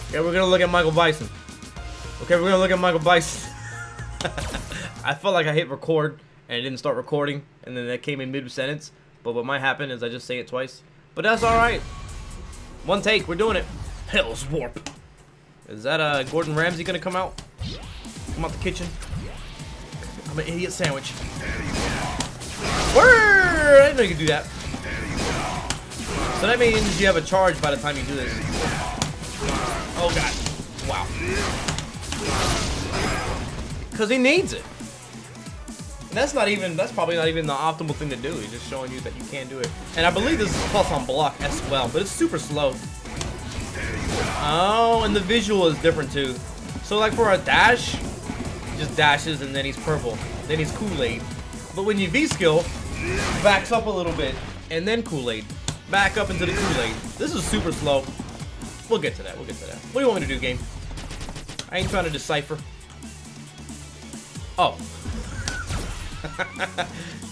Okay, we're gonna look at Michael Bison. Okay, we're gonna look at Michael Bison. I felt like I hit record and it didn't start recording, and then that came in mid-sentence. But what might happen is I just say it twice. But that's alright. One take, we're doing it. Hell's Warp. Is that Gordon Ramsay gonna come out? Come out the kitchen. I'm an idiot sandwich. Word! I didn't know you could do that. So that means you have a charge by the time you do this. Oh god. Wow. Because he needs it. And that's probably not even the optimal thing to do. He's just showing you that you can do it. And I believe this is plus on block as well, but it's super slow. Oh, and the visual is different too. So like for a dash, he just dashes and then he's purple. Then he's Kool-Aid. But when you V-skill, backs up a little bit and then Kool-Aid. Back up into the Kool-Aid. This is super slow. We'll get to that. We'll get to that. What do you want me to do, game? I ain't trying to decipher. Oh.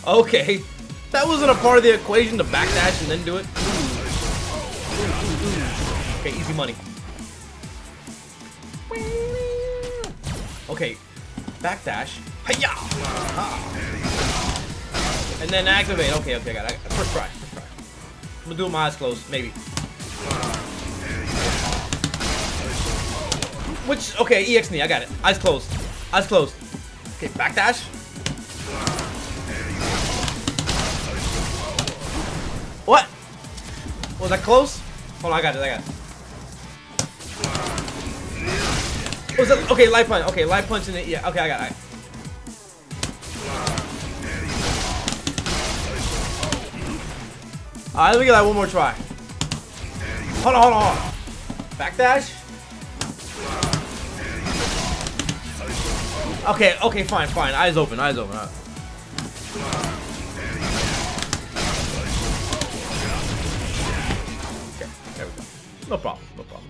Okay. That wasn't a part of the equation to backdash and then do it. Okay, easy money. Okay. Backdash. Hiya! And then activate. Okay, okay, I got it. First try. First try. I'm gonna do it with my eyes closed, maybe. Which, okay, EX knee, I got it. Eyes closed. Eyes closed. Okay, backdash. What? Was that close? Hold on, I got it, I got it. Was that, okay, light punch. Okay, light punch in it. Yeah, okay, I got it. Alright, let me get that one more try. Hold on, hold on, hold on. Backdash. Okay, okay, fine, fine. Eyes open, eyes open. Okay, there we go. No problem, no problem.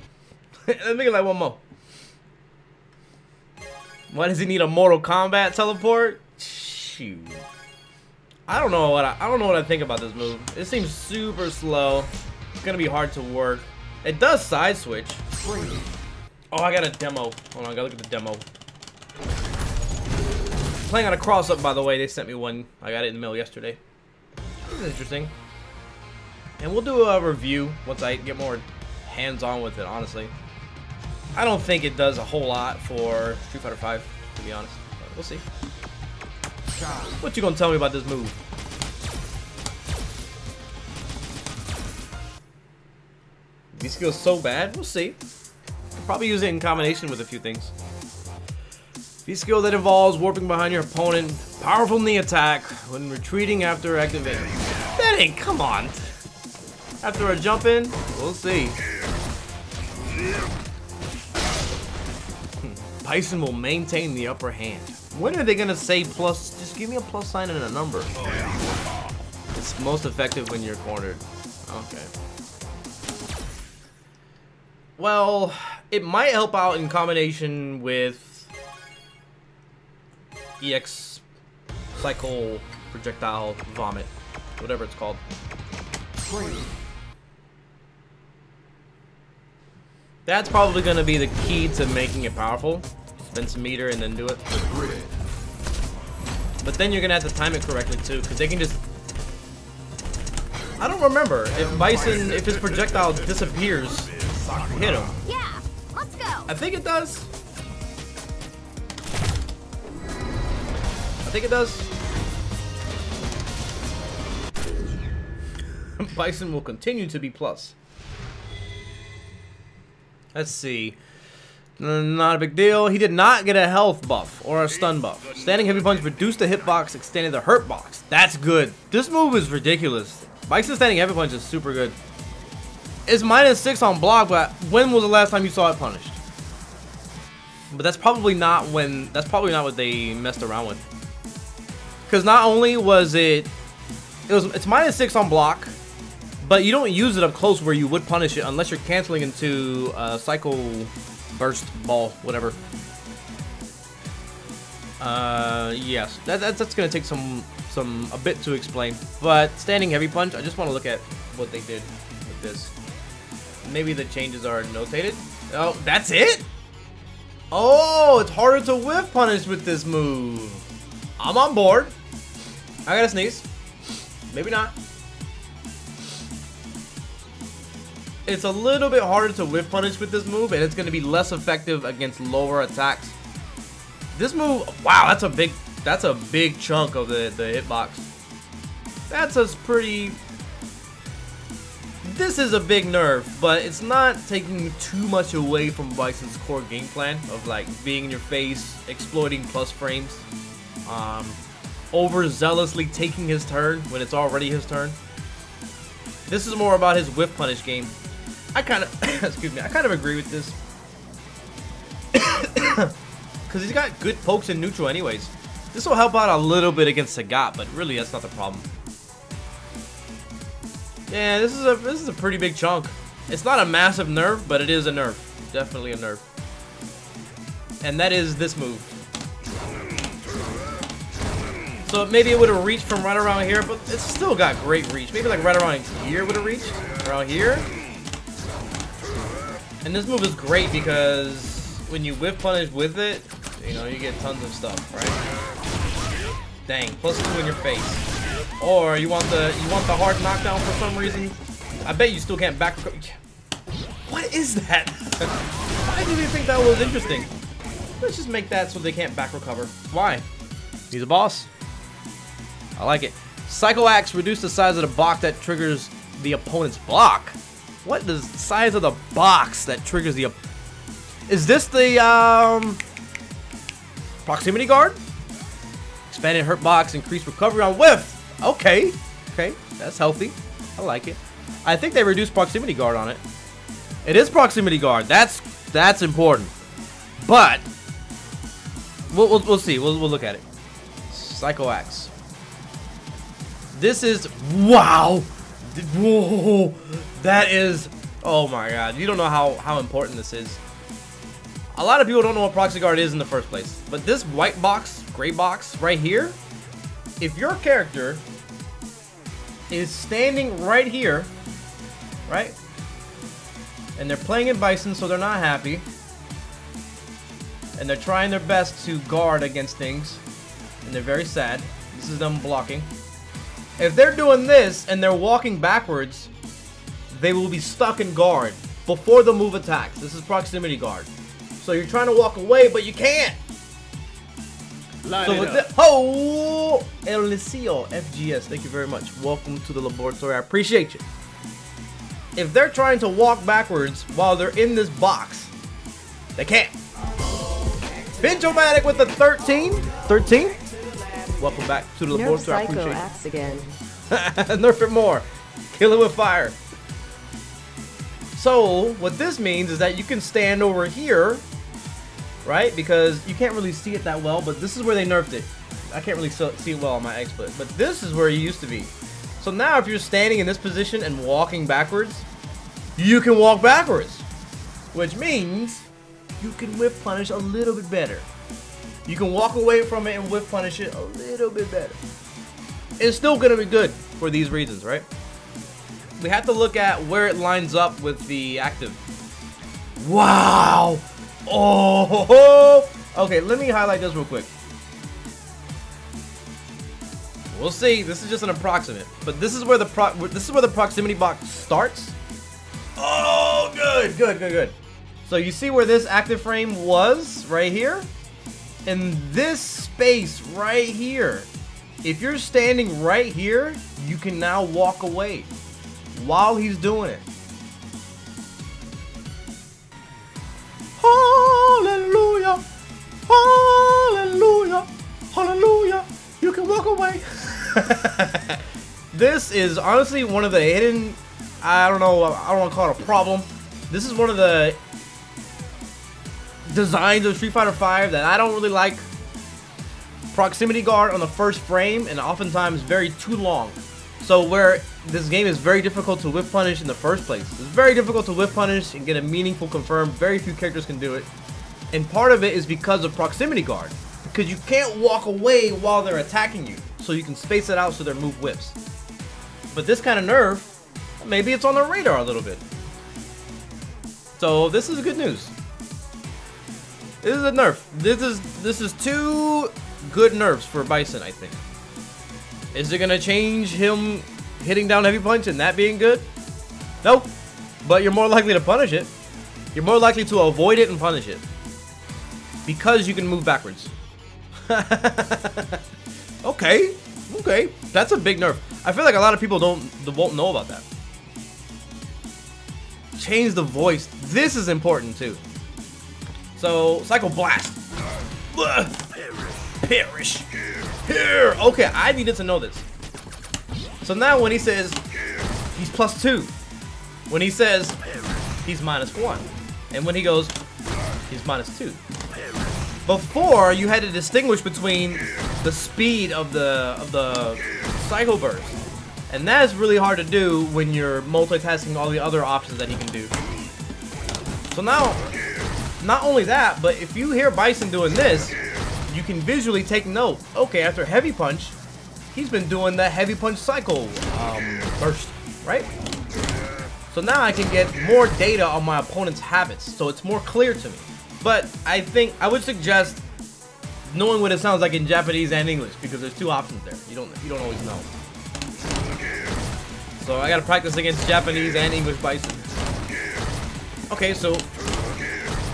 Let me get like one more. Why does he need a Mortal Kombat teleport? Shoot. I don't know what I think about this move. It seems super slow. It's gonna be hard to work. It does side switch. Oh, I got a demo. Hold on, I gotta look at the demo. Playing on a cross-up, by the way. They sent me one. I got it in the mail yesterday. This is interesting. And we'll do a review once I get more hands-on with it, honestly. I don't think it does a whole lot for Street Fighter 5, to be honest. But we'll see. What you gonna tell me about this move? These skills so bad? We'll see. I'll probably use it in combination with a few things. V-skill that involves warping behind your opponent. Powerful knee attack when retreating after activating. That ain't, come on. After a jump in, we'll see. Bison will maintain the upper hand. When are they gonna say plus? Just give me a plus sign and a number. It's most effective when you're cornered. Okay. Well, it might help out in combination with EX Cycle Projectile Vomit, whatever it's called. That's probably going to be the key to making it powerful. Spend some meter and then do it. But then you're going to have to time it correctly too, because they can just... I don't remember if Bison, if his projectile disappears, hit him. Yeah, let's go. I think it does. I think it does. Bison will continue to be plus. Let's see. Not a big deal. He did not get a health buff or a stun buff. Standing heavy punch reduced the hitbox, extended the hurt box. That's good. This move is ridiculous. Bison standing heavy punch is super good. It's -6 on block, but when was the last time you saw it punished? But that's probably not when. That's probably not what they messed around with. Because not only was it's -6 on block, but you don't use it up close where you would punish it unless you're canceling into Cycle Burst Ball, whatever. Yes, that's gonna take a bit to explain. But standing heavy punch, I just want to look at what they did with this. Maybe the changes are notated. Oh, that's it? Oh, it's harder to whiff punish with this move. I'm on board. I gotta sneeze. Maybe not. It's a little bit harder to whiff punish with this move, and it's gonna be less effective against lower attacks. This move, wow, that's a big chunk of the hitbox. That's a pretty. This is a big nerf, but it's not taking too much away from Bison's core game plan of like being in your face, exploiting plus frames, overzealously taking his turn when it's already his turn. This is more about his whiff punish game. I kind of, excuse me, I kind of agree with this. Because he's got good pokes in neutral anyways. This will help out a little bit against Sagat, but really that's not the problem. Yeah, this is a pretty big chunk. It's not a massive nerf, but it is a nerf. Definitely a nerf. And that is this move. So maybe it would have reached from right around here, but it's still got great reach. Maybe like right around here would have reached. Around here. And this move is great because when you whiff punish with it, you know, you get tons of stuff, right? Dang, +2 in your face. Or you want the hard knockdown for some reason. I bet you still can't back. What is that? Why do you think that was interesting? Let's just make that so they can't back recover. Why? He's a boss. I like it. Psycho Axe, reduce the size of the box that triggers the opponent's block. What is the size of the box that triggers the? Is this the proximity guard? Expanded hurt box, increased recovery on whiff. Okay, that's healthy. I like it. I think they reduced proximity guard on it. It is proximity guard. That's important. But we'll see. We'll look at it. Psycho Axe. This is wow. Whoa, that is. Oh my God! You don't know how important this is. A lot of people don't know what proxy guard is in the first place. But this white box, gray box right here. If your character is standing right here, right, and they're playing in Bison, so they're not happy, and they're trying their best to guard against things, and they're very sad. This is them blocking. If they're doing this and they're walking backwards, they will be stuck in guard before the move attacks. This is proximity guard. So you're trying to walk away, but you can't. So with the, oh, Elicio FGS, thank you very much. Welcome to the laboratory. I appreciate you. If they're trying to walk backwards while they're in this box, they can't. Benjomatic with the 13. 13. Welcome back to the laboratory. I appreciate you. Axe again. Nerf it more. Kill it with fire. So what this means is that you can stand over here. Right? Because you can't really see it that well, but this is where they nerfed it. I can't really see it well on my XSplit, but this is where it used to be. So now if you're standing in this position and walking backwards, you can walk backwards. Which means you can whiff punish a little bit better. You can walk away from it and whiff punish it a little bit better. It's still going to be good for these reasons, right? We have to look at where it lines up with the active. Wow! Oh, okay. Let me highlight this real quick. We'll see. This is just an approximate, but this is where the proximity box starts. Oh, good. So you see where this active frame was right here, in this space right here. If you're standing right here, you can now walk away while he's doing it. Hallelujah, hallelujah, hallelujah. You can walk away. This is honestly one of the hidden, I don't want to call it a problem. This is one of the designs of Street Fighter V that I don't really like. Proximity guard on the first frame, and oftentimes very too long. So where this game is very difficult to whiff punish in the first place. It's very difficult to whiff punish and get a meaningful confirm. Very few characters can do it. And part of it is because of proximity guard. Because you can't walk away while they're attacking you. So you can space it out so their move whiffs. But this kind of nerf, maybe it's on the radar a little bit. So this is good news. This is a nerf. This is 2 good nerfs for Bison, I think. Is it gonna change him hitting down heavy punch and that being good? No. But you're more likely to punish it. You're more likely to avoid it and punish it. Because you can move backwards. Okay. Okay. That's a big nerf. I feel like a lot of people won't know about that. Change the voice. This is important too. So, Psycho Blast. Perish. Here. Okay, I needed to know this. So now when he says he's +2, when he says he's -1, and when he goes he's -2. Before you had to distinguish between the speed of the Psycho Burst, and that is really hard to do when you're multitasking all the other options that he can do. So now, not only that, but if you hear Bison doing this, you can visually take note. Okay, after Heavy Punch, he's been doing that Heavy Punch Psycho Burst, right? So now I can get more data on my opponent's habits, so it's more clear to me. But I think I would suggest knowing what it sounds like in Japanese and English, because there's 2 options there. You don't always know. So I gotta practice against Japanese and English Bison. Okay, so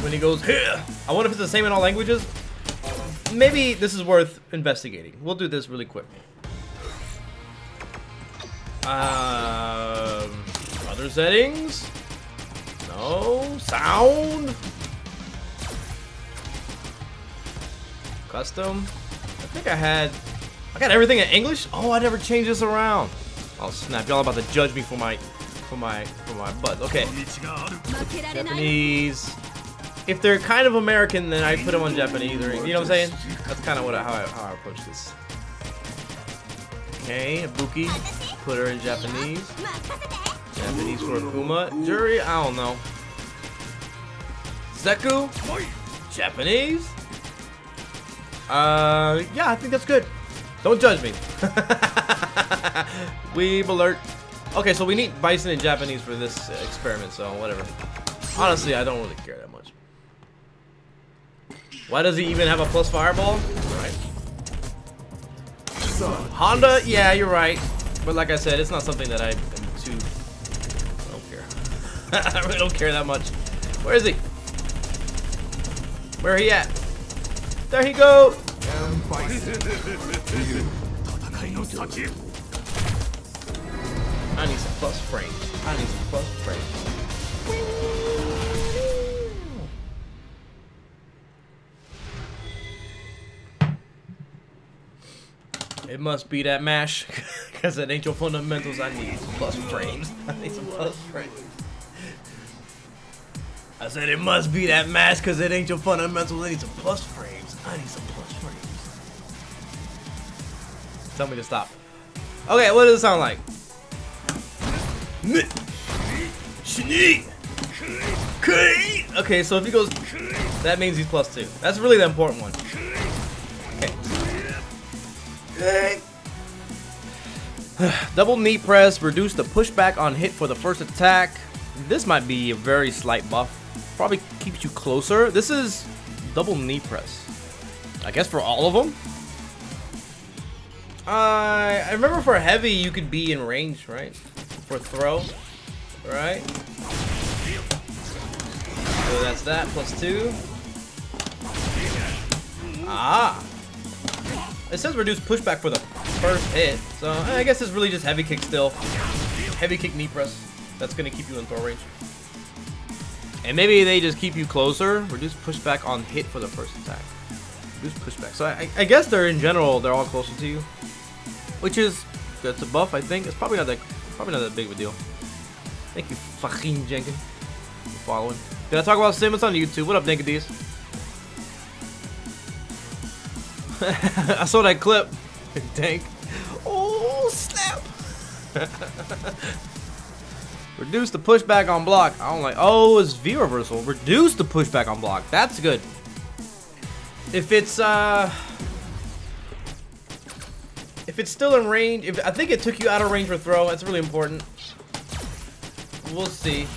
when he goes here, I wonder if it's the same in all languages. Maybe this is worth investigating. We'll do this really quick. Other settings? No. Sound? Custom? I think I got everything in English? Oh, I never changed this around. Oh snap, y'all about to judge me for my butt. Okay. Japanese. If they're kind of American, then I put them on Japanese, or you know what I'm saying? That's kind of how I approach this. Okay, Ibuki, put her in Japanese. Japanese for Akuma. Jury, I don't know. Zeku, Japanese. Yeah, I think that's good. Don't judge me. Weeb alert. Okay, so we need Bison in Japanese for this experiment, so whatever. Honestly, I don't really care that much. Why does he even have a plus fireball? Alright. Honda, yeah, you're right. But like I said, it's not something that I am too... I don't care. I really don't care that much. Where is he? Where he at? There he goes! I need some plus frames. I need some plus frames. It must be that mash, because it ain't your fundamentals. I need some plus frames. I need some plus frames. I said it must be that mash, because it ain't your fundamentals. I need some plus frames. I need some plus frames. Tell me to stop. Okay, what does it sound like? Okay, so if he goes, that means he's +2. That's really the important one. Okay. Double knee press, reduce the pushback on hit for the first attack. This might be a very slight buff. Probably keeps you closer. This is double knee press. I guess for all of them. I remember for heavy you could be in range, right? For throw, right? So that's that, +2. Ah! It says reduce pushback for the first hit, so I guess it's really just heavy kick still. Heavy kick knee press. That's gonna keep you in throw range. And maybe they just keep you closer. Reduce pushback on hit for the first attack. Reduce pushback. So I guess they're in general, they're all closer to you. Which is, that's a buff, I think. It's probably not that big of a deal. Thank you, fucking Jenkins, for following. Did I talk about Sim? It's on YouTube. What up, Ninkadies? I saw that clip. Dank. Oh, snap. Reduce the pushback on block. I don't like. Oh, it's V reversal. Reduce the pushback on block. That's good. If it's still in range, I think it took you out of range for throw. That's really important. We'll see.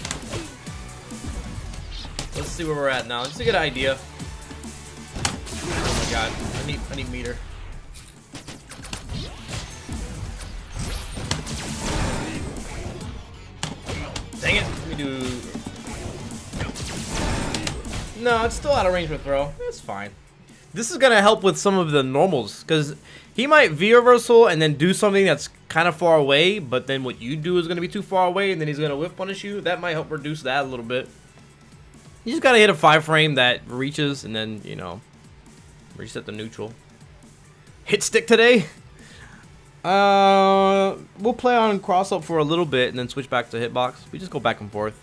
Let's see where we're at now, just to get an idea. Oh my god, I need meter. Dang it, let me do... No, it's still out of range for throw. It's fine. This is gonna help with some of the normals, because he might V-reversal and then do something that's kind of far away, but then what you do is gonna be too far away, and then he's gonna whiff punish you. That might help reduce that a little bit. You just gotta hit a 5-frame that reaches, and then, you know, reset the neutral. Hit stick today? We'll play on cross-up for a little bit, and then switch back to hitbox. We just go back and forth.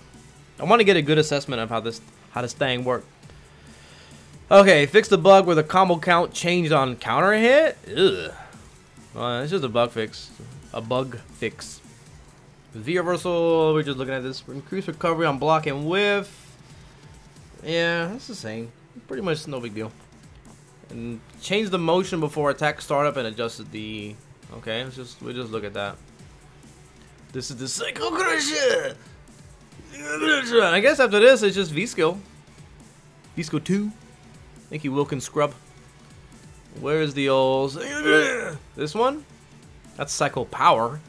I want to get a good assessment of how this thing works. Okay, fix the bug where the combo count changed on counter hit. Ugh. It's just a bug fix. A bug fix. V-reversal, we're just looking at this. Increase recovery on block and whiff. Yeah, that's the same. Pretty much no big deal. And change the motion before attack startup and adjusted the... Okay, we'll just look at that. This is the Psycho Crusher! I guess after this, it's just V-skill. V-skill 2. Thank you, Wilkins Scrub. Where's the old... This one? That's Psycho Power.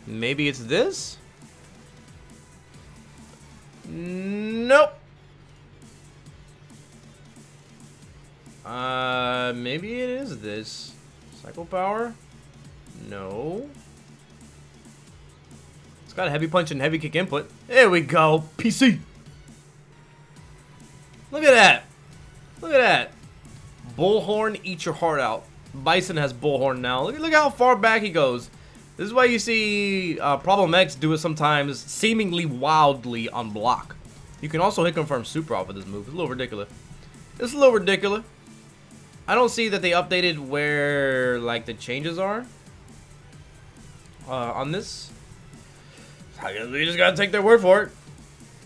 Maybe it's this? Nope. Maybe it is this. Psycho Power? No. It's got a heavy punch and heavy kick input. There we go. PC. Look at that. Look at that. Bullhorn, eat your heart out. Bison has Bullhorn now. Look how far back he goes. This is why you see Problem X do it sometimes seemingly wildly on block. You can also hit confirm super off of this move. It's a little ridiculous. It's a little ridiculous. I don't see that they updated where like the changes are on this. I guess we just gotta take their word for it.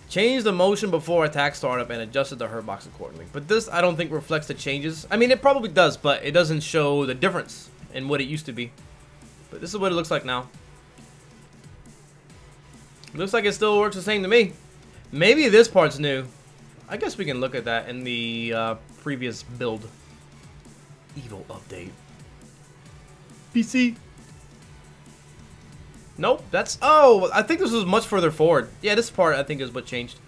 Change the motion before attack startup and adjusted the hurt box accordingly. But this, I don't think, reflects the changes. I mean, it probably does, but it doesn't show the difference in what it used to be. But this is what it looks like now. It looks like it still works the same to me. Maybe this part's new. I guess we can look at that in the previous build. Evil update. PC. Nope, that's... Oh, I think this was much further forward. Yeah, this part, I think, is what changed.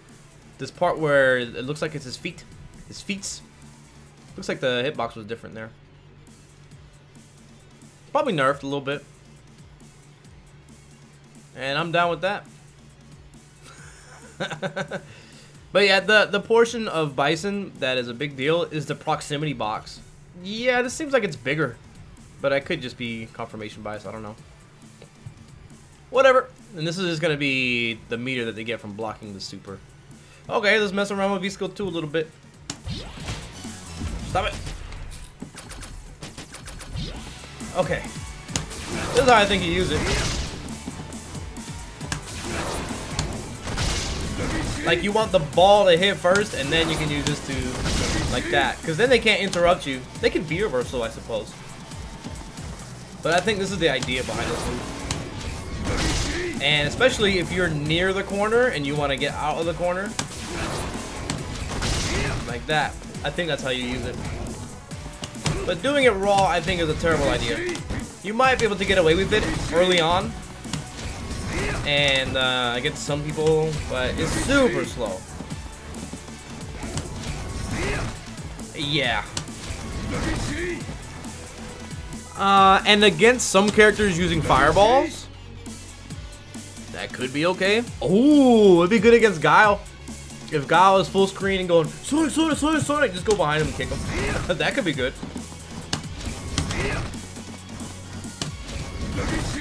This part where it looks like it's his feet. His feets. Looks like the hitbox was different there. Probably nerfed a little bit. And I'm down with that. But yeah, the portion of Bison that is a big deal is the proximity box. Yeah, this seems like it's bigger. But I could just be confirmation bias, I don't know. Whatever. And this is just going to be the meter that they get from blocking the super. Okay, let's mess around with V-Skill 2 a little bit. Stop it. Okay. This is how I think you use it. Like, you want the ball to hit first, and then you can use this to, like that. Because then they can't interrupt you. They can V-reversal, I suppose. But I think this is the idea behind this move. And especially if you're near the corner and you want to get out of the corner. Like that. I think that's how you use it. But doing it raw, I think, is a terrible idea. You might be able to get away with it early on. And against some people, but it's super slow. Yeah. And against some characters using fireballs, that could be okay. Oh, it'd be good against Guile. If Guile is full screen and going, Sonic, Sonic, Sonic, Sonic, just go behind him and kick him. That could be good.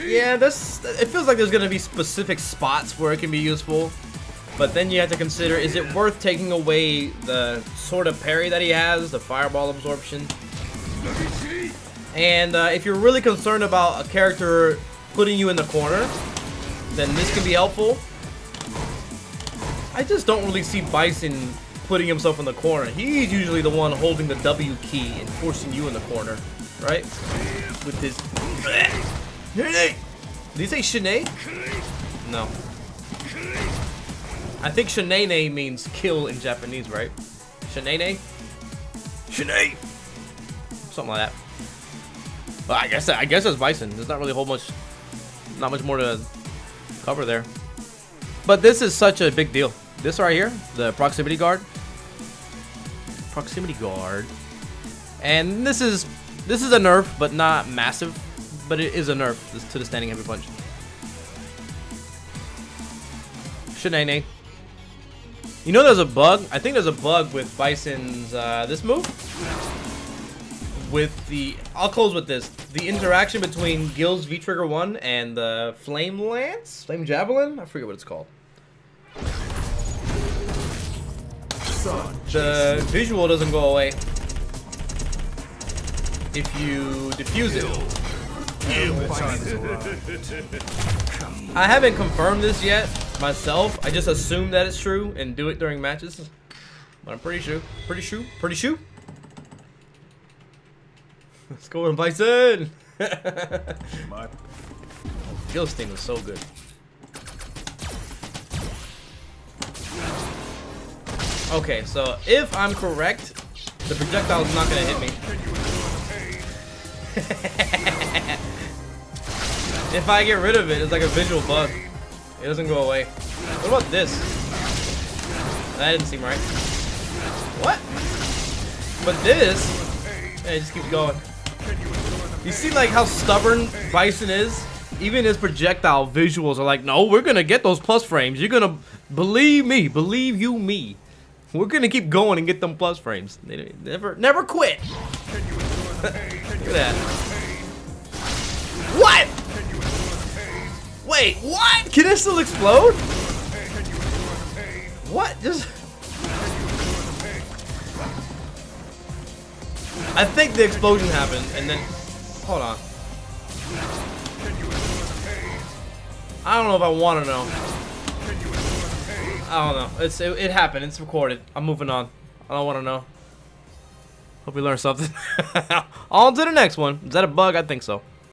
Yeah, it feels like there's going to be specific spots where it can be useful. But then you have to consider, is it worth taking away the sort of parry that he has, the fireball absorption? And if you're really concerned about a character putting you in the corner, then this can be helpful. I just don't really see Bison putting himself in the corner. He's usually the one holding the W key and forcing you in the corner, right? With his... Did he say Shanae? No. I think shenane means kill in Japanese, right? Shenane? Shenane! Something like that. But I guess that's Bison. There's not really a whole much, not much more to cover there. But this is such a big deal. This right here, the proximity guard. Proximity guard. And this is a nerf, but not massive. But it is a nerf to the standing heavy punch. Shenane. You know there's a bug? I think there's a bug with Bison's this move. With the, I'll close with this. The interaction between Gil's V-Trigger 1 and the Flame Lance? Flame Javelin? I forget what it's called. The visual doesn't go away if you defuse it. I haven't confirmed this yet myself. I just assume that it's true and do it during matches. But I'm pretty sure. Pretty sure. Let's go in Bison! Gil's thing was so good. Okay, so if I'm correct, the projectile is not gonna hit me. If I get rid of it, it's like a visual bug. It doesn't go away. What about this? That didn't seem right. What? But this, yeah, it just keeps going. You see like how stubborn Bison is? Even his projectile visuals are like, no, we're gonna get those plus frames. You're gonna believe me, believe you me. We're gonna keep going and get them plus frames. They never quit. Look at that. What? Wait, what? Can it still explode? What? Just. I think the explosion happened, and then. Hold on. I don't know if I want to know. I don't know. It happened. It's recorded. I'm moving on. I don't want to know. Hope we learned something. On to the next one. Is that a bug? I think so.